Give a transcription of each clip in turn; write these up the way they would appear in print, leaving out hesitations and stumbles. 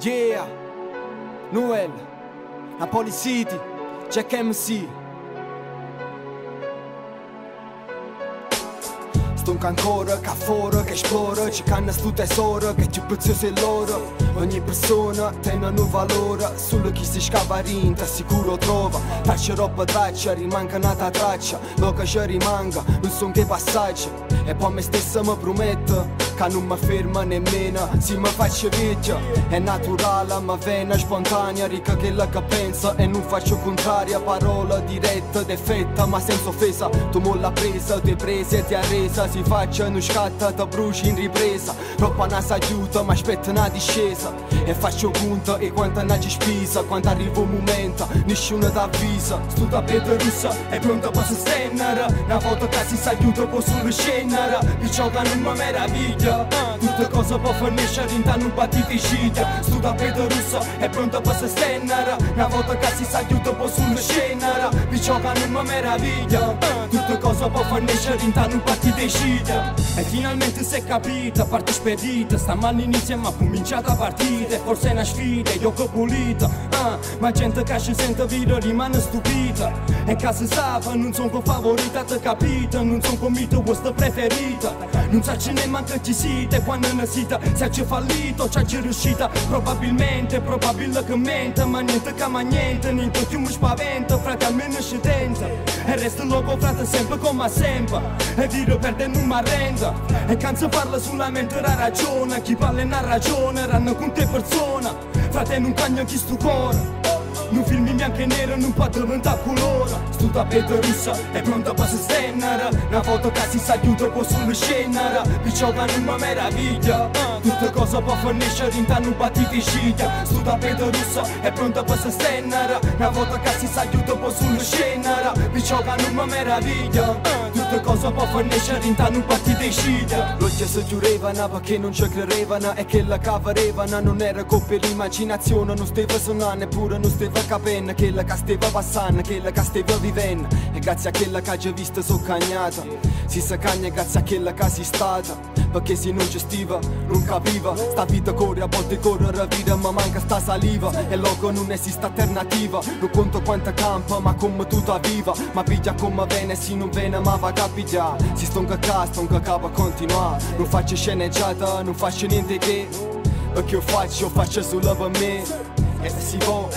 Yeah, Noel, Napoli City, Jack MC. Stunk ancora ca fuori che esplora, ci canna stu tesoro che più prezioso è loro. Ogni persona tiene un valore, solo chi si scava rinta sicuro trova. Traccia roba traccia, rimanga nata traccia, lo che ci rimanga non son che passaggi. E poi me stessa mi prometto che non mi ferma nemmeno se mi faccio vecchio. È naturale, ma vena spontanea, ricca quella che pensa e non faccio contraria. Parola diretta, defetta, ma senza offesa. Tu molla presa, ti presa e ti ha resa. Si faccia, non scatta, ti bruci in ripresa. Troppa nasa aiuta, ma aspetta una discesa. E faccio conto e quanta ne ci spesa. Quando arriva un momento, nessuno ti avvisa. Sto tappeto russa è pronta per sostenere. Una volta che si sa aiuta può solo scendere. Perciò che non mi meraviglia, tutte cose può forniscere in un battito di ciglia. Sto tappeto russa è pronta per sostenere. Una volta che si sa aiuta può solo scendere. Perciò che non mi meraviglia, tutte cose può forniscere in un battito di ciglia. E finalmente si è capita, parte spedita. Stamani inizia ma cominciata a partire. Forse è una sfida, io che pulita. Ma gente che si sente vita rimane stupita. E che si sa, non sono con favorita, te capita. Non sono con mito vostra preferita. Non sa ce ne manca chi siete, quando ne siete. Se c'è fallito, c'è riuscita. Probabilmente che mente. Ma niente che ma niente, niente più mi spaventa. Frate almeno ci tenta. E resto loco frate sempre come sempre. E dire perde non mi arrenda. E canza parla solamente la ragione. Chi parla in ragione, ranno con te persona. Frate non cagna chi stu cuore. Non filmi bianco e nero, non può diventare colore. Sto tappeto russa è pronta per sostenere. Una volta che si sa aiuto può solo scendere. Perciò che non mi meraviglia, tutte cose può forniscere in un battito di ciglia. Sto tappeto russa è pronta per sostenere. Una volta che si sa aiuto può solo scendere. Perciò che non mi meraviglia, tutte cose può forniscere in un battito di ciglia. L'occhio si chiudevano perché non ci credevano. E che la cavarevano non era colpa dell'immaginazione. Non stava suonando neppure non stava capendo quella che stava passando, quella che stava vivendo. E grazie a quella che ha già visto so cagnata. Si sa cagna grazie a quella che si stata. Perché se non gestiva, non capiva. Sta vita corre, a volte corre la vita, ma manca sta saliva. E logo non esiste alternativa. Non conto quanta campa, ma come tutta viva. Ma piglia come viene, se non viene ma va a pigliare. Si stonca a casa, stonca capo a continuare. Non faccio sceneggiata, non faccio niente che. Perché io faccio solo per me. E se si può,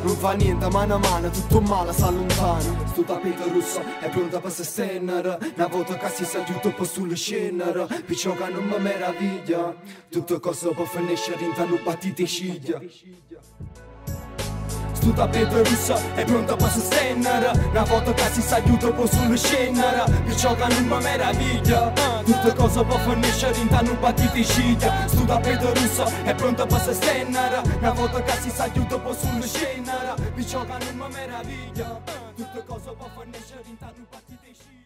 non fa niente, mano a mano, tutto male si allontana. Sto tappeto russo è pronta per sostenere. Una volta che si sa aiuto può solo scendere. Perciò che non mi meraviglia, tutte cose può finiscere in un battito di ciglia. Sto tappeto russa è pronta per sostenere. Una volta che si sa aiuto può solo scendere. Perciò che non mi meraviglia, tutte cose può forniscere in un battito di ciglia. Sto tappeto russa è pronta per sostenere. Una volta che si sa aiuto può solo scendere. Perciò che non mi meraviglia, tutte cose può forniscere in un battito di ciglia.